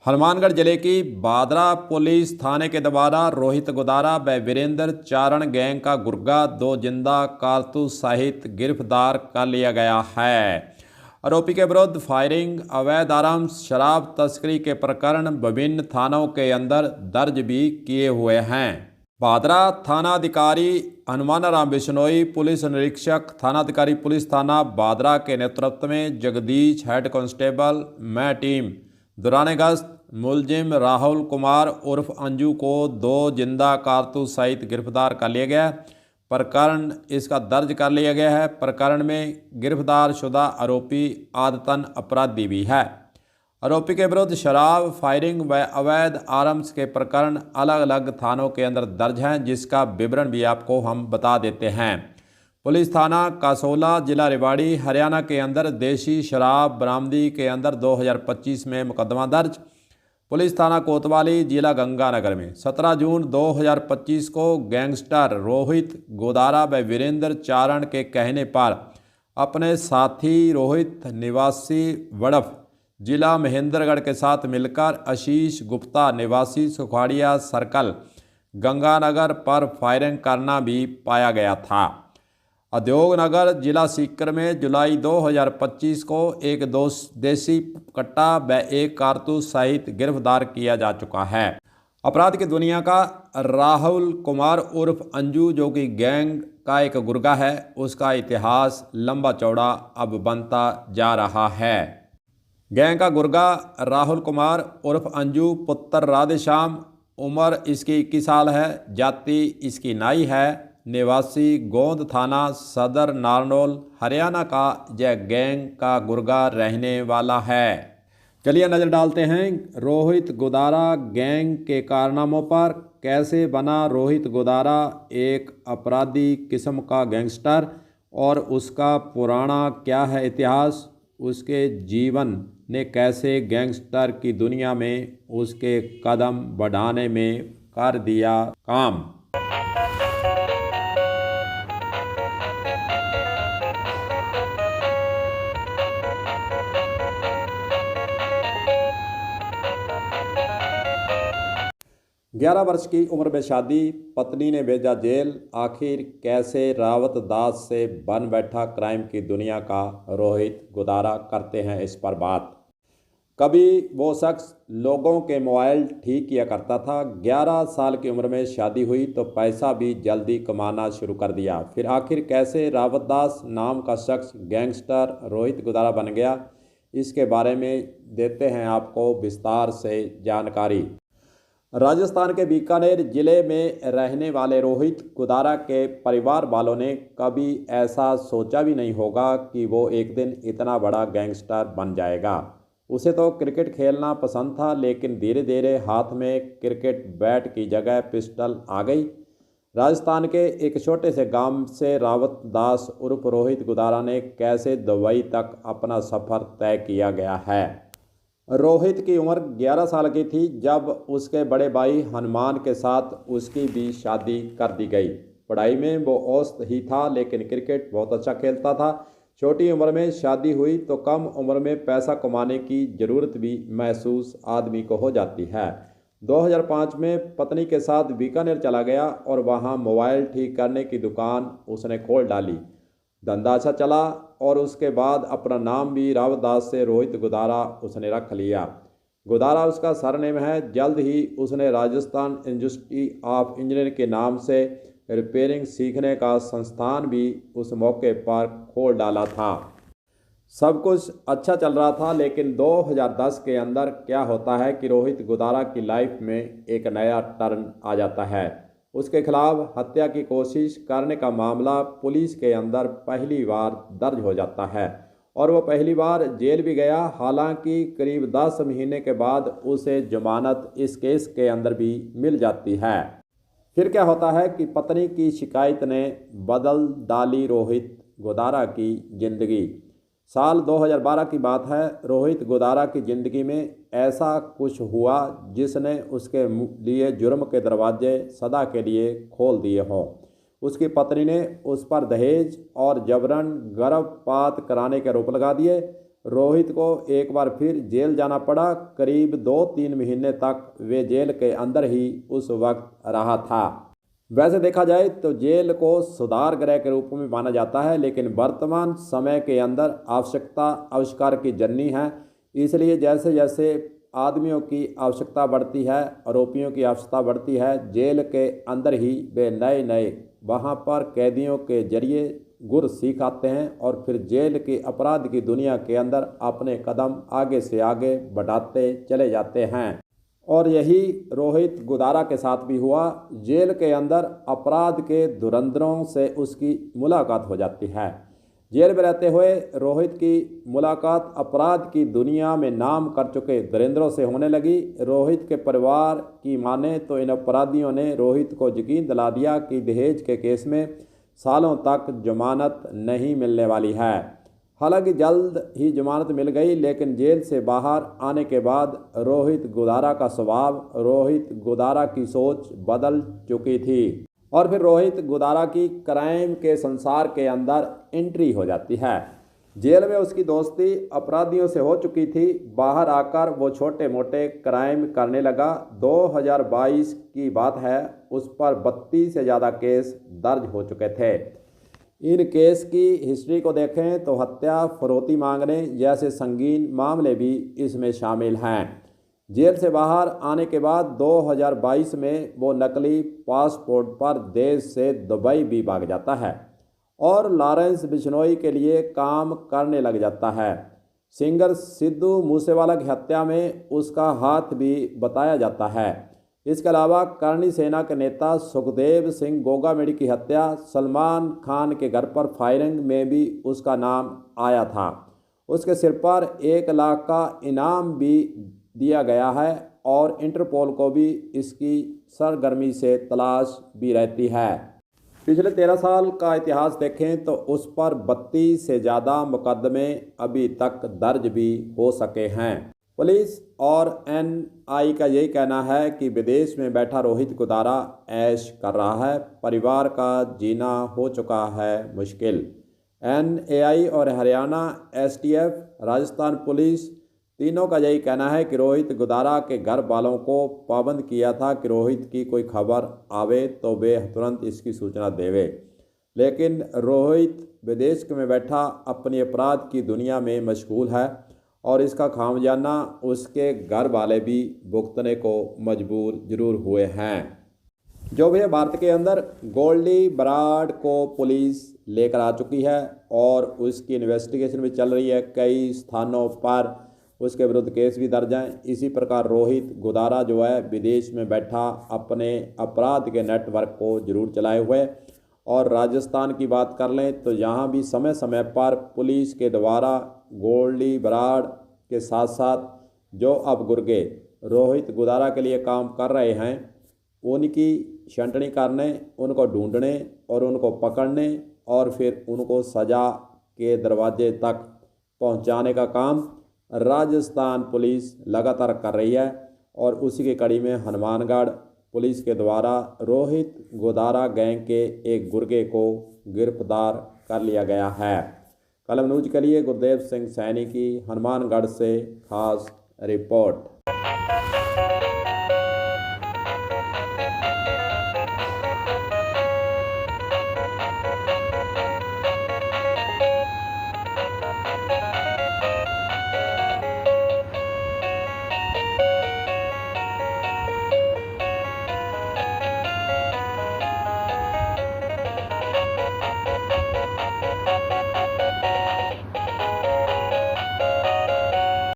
हनुमानगढ़ जिले की बादरा पुलिस थाने के द्वारा रोहित गोदारा व वीरेंद्र चारण गैंग का गुर्गा 2 जिंदा कारतूस सहित गिरफ्तार कर लिया गया है। आरोपी के विरुद्ध फायरिंग, अवैध आरम्स, शराब तस्करी के प्रकरण विभिन्न थानों के अंदर दर्ज भी किए हुए हैं। बादरा थानाधिकारी हनुमान राम बिश्नोई, पुलिस निरीक्षक थानाधिकारी पुलिस थाना बादरा के नेतृत्व में जगदीश हेड कांस्टेबल मैं टीम दौरान गश्त मुलजिम राहुल कुमार उर्फ अंजू को 2 जिंदा कारतूस सहित गिरफ्तार कर लिया गया। प्रकरण इसका दर्ज कर लिया गया है। प्रकरण में गिरफ्तार शुदा आरोपी आदतन अपराधी भी है। आरोपी के विरुद्ध शराब, फायरिंग व अवैध आरम्स के प्रकरण अलग अलग थानों के अंदर दर्ज हैं, जिसका विवरण भी आपको हम बता देते हैं। पुलिस थाना कासोला, जिला रेवाड़ी, हरियाणा के अंदर देशी शराब बरामदी के अंदर 2025 में मुकदमा दर्ज। पुलिस थाना कोतवाली, जिला गंगानगर में 17 जून 2025 को गैंगस्टर रोहित गोदारा व वीरेंद्र चारण के कहने पर अपने साथी रोहित निवासी वड़फ जिला महेंद्रगढ़ के साथ मिलकर आशीष गुप्ता निवासी सुखाड़िया सर्कल गंगानगर पर फायरिंग करना भी पाया गया था। उद्योग नगर, जिला सीकर में जुलाई 2025 को एक देसी कट्टा व 1 कारतूस सहित गिरफ्तार किया जा चुका है। अपराध की दुनिया का राहुल कुमार उर्फ अंजू, जो कि गैंग का एक गुर्गा है, उसका इतिहास लंबा चौड़ा अब बनता जा रहा है। गैंग का गुर्गा राहुल कुमार उर्फ अंजू, पुत्र राधेश्याम, उम्र इसकी 21 साल है, जाति इसकी नाई है, निवासी गोंद थाना सदर नारनौल, हरियाणा का यह गैंग का गुर्गा रहने वाला है। चलिए नज़र डालते हैं रोहित गोदारा गैंग के कारनामों पर। कैसे बना रोहित गोदारा एक अपराधी किस्म का गैंगस्टर और उसका पुराना क्या है इतिहास, उसके जीवन ने कैसे गैंगस्टर की दुनिया में उसके कदम बढ़ाने में कर दिया काम। 11 वर्ष की उम्र में शादी, पत्नी ने भेजा जेल। आखिर कैसे रावत दास से बन बैठा क्राइम की दुनिया का रोहित गोदारा, करते हैं इस पर बात। कभी वो शख्स लोगों के मोबाइल ठीक किया करता था। 11 साल की उम्र में शादी हुई तो पैसा भी जल्दी कमाना शुरू कर दिया। फिर आखिर कैसे रावत दास नाम का शख्स गैंगस्टर रोहित गोदारा बन गया, इसके बारे में देते हैं आपको विस्तार से जानकारी। राजस्थान के बीकानेर जिले में रहने वाले रोहित गोदारा के परिवार वालों ने कभी ऐसा सोचा भी नहीं होगा कि वो एक दिन इतना बड़ा गैंगस्टर बन जाएगा। उसे तो क्रिकेट खेलना पसंद था, लेकिन धीरे धीरे हाथ में क्रिकेट बैट की जगह पिस्टल आ गई। राजस्थान के एक छोटे से गांव से रावत दास उर्फ रोहित गोदारा ने कैसे दुबई तक अपना सफ़र तय किया गया है। रोहित की उम्र 11 साल की थी जब उसके बड़े भाई हनुमान के साथ उसकी भी शादी कर दी गई। पढ़ाई में वो औसत ही था, लेकिन क्रिकेट बहुत अच्छा खेलता था। छोटी उम्र में शादी हुई तो कम उम्र में पैसा कमाने की ज़रूरत भी महसूस आदमी को हो जाती है। 2005 में पत्नी के साथ बीकानेर चला गया और वहाँ मोबाइल ठीक करने की दुकान उसने खोल डाली। धंधा अच्छा चला और उसके बाद अपना नाम भी रावत दास से रोहित गोदारा उसने रख लिया। गोदारा उसका सरनेम है। जल्द ही उसने राजस्थान इंस्टीट्यूट ऑफ इंजीनियरिंग के नाम से रिपेयरिंग सीखने का संस्थान भी उस मौके पर खोल डाला था। सब कुछ अच्छा चल रहा था, लेकिन 2010 के अंदर क्या होता है कि रोहित गोदारा की लाइफ में एक नया टर्न आ जाता है। उसके खिलाफ हत्या की कोशिश करने का मामला पुलिस के अंदर पहली बार दर्ज हो जाता है और वो पहली बार जेल भी गया। हालांकि करीब 10 महीने के बाद उसे जमानत इस केस के अंदर भी मिल जाती है। फिर क्या होता है कि पत्नी की शिकायत ने बदल डाली रोहित गोदारा की ज़िंदगी। साल 2012 की बात है। रोहित गोदारा की ज़िंदगी में ऐसा कुछ हुआ जिसने उसके लिए जुर्म के दरवाजे सदा के लिए खोल दिए हों। उसकी पत्नी ने उस पर दहेज और जबरन गर्भपात कराने के आरोप लगा दिए। रोहित को एक बार फिर जेल जाना पड़ा। करीब 2-3 महीने तक वे जेल के अंदर ही उस वक्त रहा था। वैसे देखा जाए तो जेल को सुधार गृह के रूप में माना जाता है, लेकिन वर्तमान समय के अंदर आवश्यकता आविष्कार की जननी है। इसलिए जैसे जैसे आदमियों की आवश्यकता बढ़ती है, आरोपियों की आवश्यकता बढ़ती है, जेल के अंदर ही वे नए नए वहाँ पर कैदियों के जरिए गुर सीख आते हैं और फिर जेल के अपराध की दुनिया के अंदर अपने कदम आगे से आगे बढ़ाते चले जाते हैं। और यही रोहित गुदारा के साथ भी हुआ। जेल के अंदर अपराध के धुरंधरों से उसकी मुलाकात हो जाती है। जेल में रहते हुए रोहित की मुलाकात अपराध की दुनिया में नाम कर चुके धुरंधरों से होने लगी। रोहित के परिवार की माने तो इन अपराधियों ने रोहित को यकीन दिला दिया कि दहेज के केस में सालों तक जमानत नहीं मिलने वाली है। हालांकि जल्द ही जमानत मिल गई, लेकिन जेल से बाहर आने के बाद रोहित गुदारा का स्वभाव, रोहित गुदारा की सोच बदल चुकी थी और फिर रोहित गुदारा की क्राइम के संसार के अंदर एंट्री हो जाती है। जेल में उसकी दोस्ती अपराधियों से हो चुकी थी। बाहर आकर वो छोटे मोटे क्राइम करने लगा। 2022 की बात है, उस पर 32 से ज़्यादा केस दर्ज हो चुके थे। इन केस की हिस्ट्री को देखें तो हत्या, फरोती मांगने जैसे संगीन मामले भी इसमें शामिल हैं। जेल से बाहर आने के बाद 2022 में वो नकली पासपोर्ट पर देश से दुबई भी भाग जाता है और लॉरेंस बिश्नोई के लिए काम करने लग जाता है। सिंगर सिद्धू मूसेवाला की हत्या में उसका हाथ भी बताया जाता है। इसके अलावा करणी सेना के नेता सुखदेव सिंह गोगामेडी की हत्या, सलमान खान के घर पर फायरिंग में भी उसका नाम आया था। उसके सिर पर 1 लाख का इनाम भी दिया गया है और इंटरपोल को भी इसकी सरगर्मी से तलाश भी रहती है। पिछले 13 साल का इतिहास देखें तो उस पर 32 से ज़्यादा मुकदमे अभी तक दर्ज भी हो सके हैं। पुलिस और एनआई का यही कहना है कि विदेश में बैठा रोहित गुदारा ऐश कर रहा है, परिवार का जीना हो चुका है मुश्किल। एनएआई और हरियाणा एसटीएफ, राजस्थान पुलिस तीनों का यही कहना है कि रोहित गुदारा के घर वालों को पाबंद किया था कि रोहित की कोई खबर आवे तो वे तुरंत इसकी सूचना देवे। लेकिन रोहित विदेश में बैठा अपनी अपराध की दुनिया में मशगूल है और इसका खामियाजा उसके घर वाले भी भुगतने को मजबूर जरूर हुए हैं। जो भी भारत के अंदर गोल्डी बराड़ को पुलिस लेकर आ चुकी है और उसकी इन्वेस्टिगेशन भी चल रही है। कई स्थानों पर उसके विरुद्ध केस भी दर्ज हैं। इसी प्रकार रोहित गुदारा जो है विदेश में बैठा अपने अपराध के नेटवर्क को जरूर चलाए हुए। और राजस्थान की बात कर लें तो यहाँ भी समय समय पर पुलिस के द्वारा गोल्डी बराड़ के साथ साथ जो अब गुर्गे रोहित गुदारा के लिए काम कर रहे हैं, उनकी छंटनी करने, उनको ढूंढने और उनको पकड़ने और फिर उनको सज़ा के दरवाजे तक पहुंचाने का काम राजस्थान पुलिस लगातार कर रही है। और उसी की कड़ी में हनुमानगढ़ पुलिस के द्वारा रोहित गुदारा गैंग के एक गुर्गे को गिरफ्तार कर लिया गया है। कलम न्यूज के लिए गुरदेव सिंह सैनी की हनुमानगढ़ से खास रिपोर्ट।